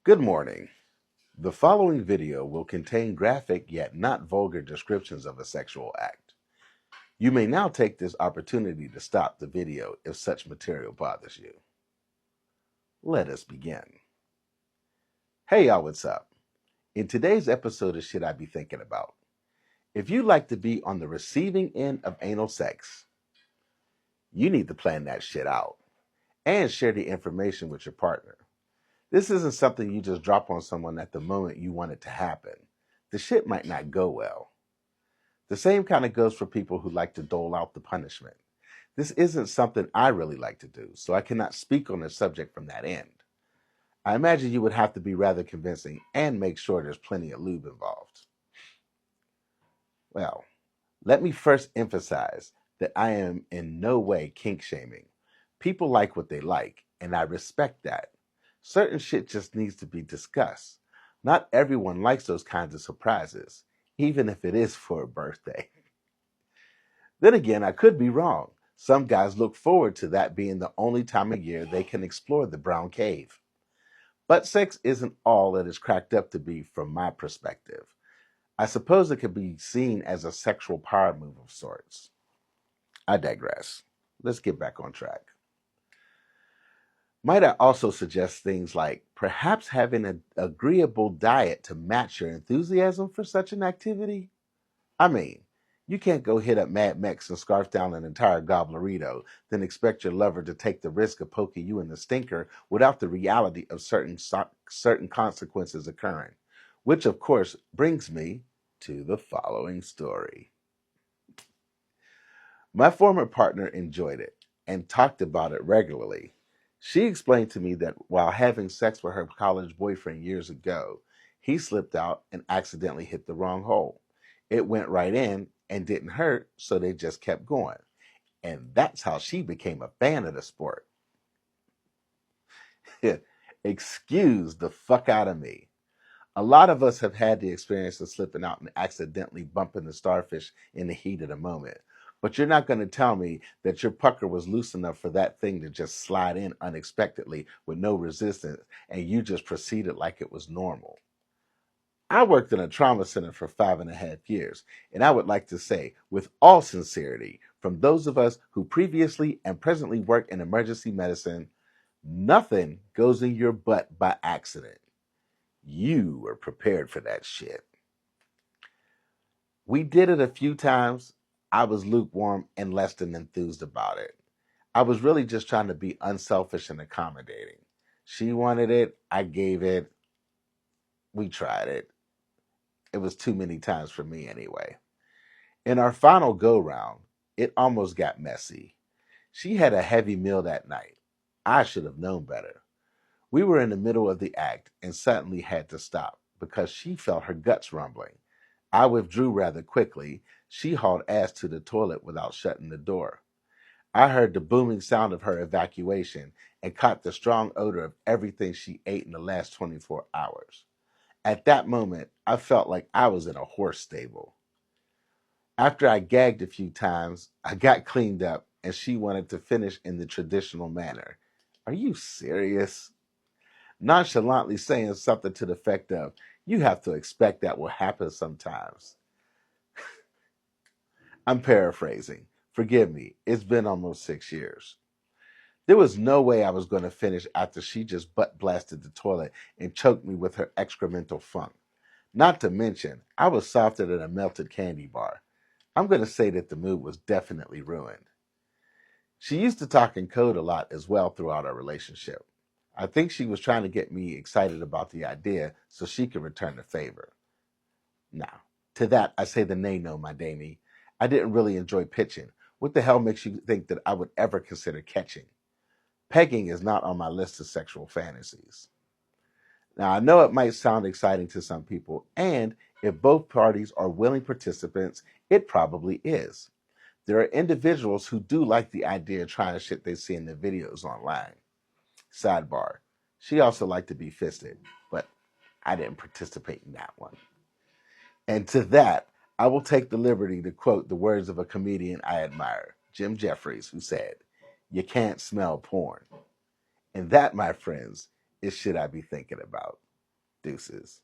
Good morning. The following video will contain graphic yet not vulgar descriptions of a sexual act. You may now take this opportunity to stop the video if such material bothers you. Let us begin. Hey y'all, what's up? In today's episode of Shit I Be Thinking About, if you'd like to be on the receiving end of anal sex, you need to plan that shit out and share the information with your partner. This isn't something you just drop on someone at the moment you want it to happen. The shit might not go well. The same kind of goes for people who like to dole out the punishment. This isn't something I really like to do, so I cannot speak on the subject from that end. I imagine you would have to be rather convincing and make sure there's plenty of lube involved. Well, let me first emphasize that I am in no way kink shaming. People like what they like, and I respect that. Certain shit just needs to be discussed. Not everyone likes those kinds of surprises, even if it is for a birthday. Then again, I could be wrong. Some guys look forward to that being the only time of year they can explore the brown cave. But sex isn't all it is cracked up to be from my perspective. I suppose it could be seen as a sexual power move of sorts. I digress. Let's get back on track. Might I also suggest things like perhaps having an agreeable diet to match your enthusiasm for such an activity? I mean, you can't go hit up Mad Mex and scarf down an entire gobblerito, then expect your lover to take the risk of poking you in the stinker without the reality of certain consequences occurring. Which, of course, brings me to the following story. My former partner enjoyed it and talked about it regularly. She explained to me that while having sex with her college boyfriend years ago, he slipped out and accidentally hit the wrong hole. It went right in and didn't hurt, so they just kept going. And that's how she became a fan of the sport. Excuse the fuck out of me. A lot of us have had the experience of slipping out and accidentally bumping the starfish in the heat of the moment. But you're not going to tell me that your pucker was loose enough for that thing to just slide in unexpectedly with no resistance and you just proceeded like it was normal. I worked in a trauma center for 5.5 years, and I would like to say, with all sincerity, from those of us who previously and presently work in emergency medicine, nothing goes in your butt by accident. You were prepared for that shit. We did it a few times. I was lukewarm and less than enthused about it. I was really just trying to be unselfish and accommodating. She wanted it, I gave it, we tried it. It was too many times for me anyway. In our final go round, it almost got messy. She had a heavy meal that night. I should have known better. We were in the middle of the act and suddenly had to stop because she felt her guts rumbling. I withdrew rather quickly. She hauled ass to the toilet without shutting the door. I heard the booming sound of her evacuation and caught the strong odor of everything she ate in the last 24 hours. At that moment, I felt like I was in a horse stable. After I gagged a few times, I got cleaned up and she wanted to finish in the traditional manner. Are you serious? Nonchalantly saying something to the effect of, you have to expect that will happen sometimes. I'm paraphrasing. Forgive me, it's been almost 6 years. There was no way I was going to finish after she just butt blasted the toilet and choked me with her excremental funk. Not to mention, I was softer than a melted candy bar. I'm going to say that the mood was definitely ruined. She used to talk in code a lot as well throughout our relationship. I think she was trying to get me excited about the idea so she could return the favor. Now, to that I say the nay no, my damie. I didn't really enjoy pitching. What the hell makes you think that I would ever consider catching? Pegging is not on my list of sexual fantasies. Now, I know it might sound exciting to some people, and if both parties are willing participants, it probably is. There are individuals who do like the idea of trying the shit they see in the videos online. Sidebar, she also liked to be fisted, but I didn't participate in that one. And to that, I will take the liberty to quote the words of a comedian I admire, Jim Jeffries, who said, "You can't smell porn." And that, my friends, is shit I be thinking about. Deuces.